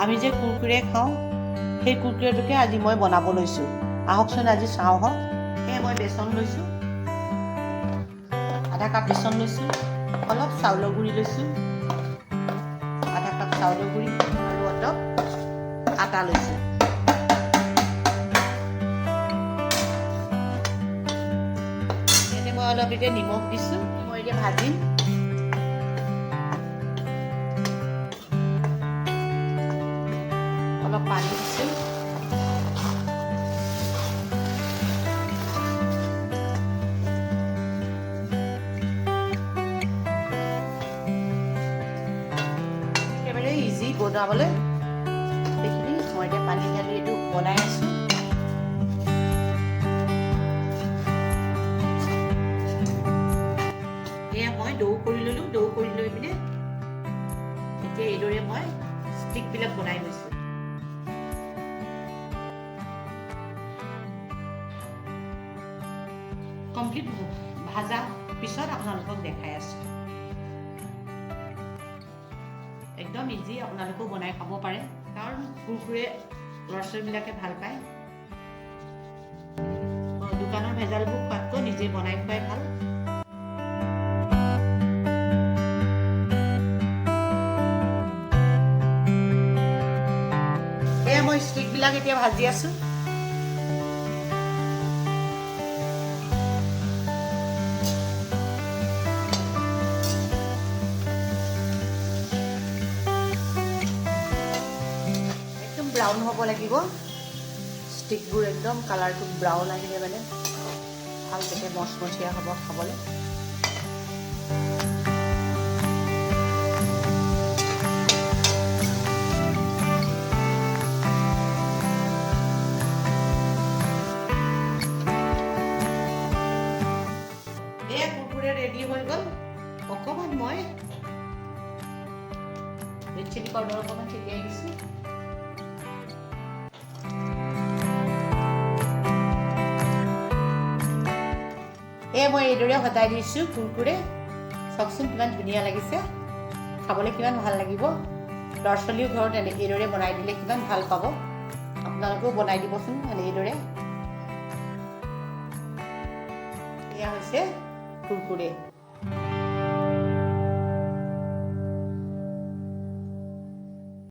আমি যে কুৰকুৰে খাওঁ সেই কুৰকুৰেটোকে আজি মই বনাব লৈছোঁ। আহকচোন আজি চাওঁ হওক। সেয়ে মই বেচন লৈছোঁ, আধা কাপ বেচন লৈছোঁ, অলপ চাউলৰ গুড়ি লৈছোঁ, আধা কাপ চাউলৰ গুড়ি আৰু অলপ আটা লৈছোঁ। মই অলপ এতিয়া নিমখ দিছোঁ, মই এতিয়া ভাজিম। অলপ পানী দিছোঁ। একেবাৰে ইজি বনাবলৈ। সেইখিনি মই এতিয়া পানী ঢালি এইটো বনাই আছোঁ। এয়া মই ডৌ কৰি ল'লোঁ। ডৌ কৰি লৈ পিনে এতিয়া এইদৰে মই ষ্টিকবিলাক বনাই লৈছোঁ। কমপ্লিট ভাজা পিছত আপোনালোকক দেখাই আছোঁ। একদম ইজি, আপোনালোকেও বনাই খাব পাৰে, কাৰণ কুৰকুৰে ল'ৰা ছোৱালীবিলাকে ভাল পায়। দোকানৰ ভেজালবোৰ খোৱাতকৈ নিজে বনাই খুৱাই ভাল। এয়া মই ষ্টিকবিলাক এতিয়া ভাজি আছোঁ। ব্ৰাউন হ'ব লাগিব ষ্টিকবোৰ, একদম কালাৰটো ব্ৰাউন আহিলে মানে ভাল, তেতিয়া মচমচীয়া হ'ব খাবলৈ। এয়া কুৰকুৰে ৰেডি হৈ গ'ল। অকণমান মই ৰেড চিলি পাউডাৰ অকণমান ছিটিয়াই দিছোঁ। মই এইদৰে সজাই দিছোঁ কুৰকুৰে। চাওকচোন কিমান ধুনীয়া লাগিছে, খাবলৈ কিমান ভাল লাগিব। ল'ৰা ছোৱালীও ঘৰত এইদৰে বনাই দিলে কিমান ভাল পাব। আপোনালোকেও বনাই দিবচোন এইদৰে। এয়া হৈছে কুৰকুৰে।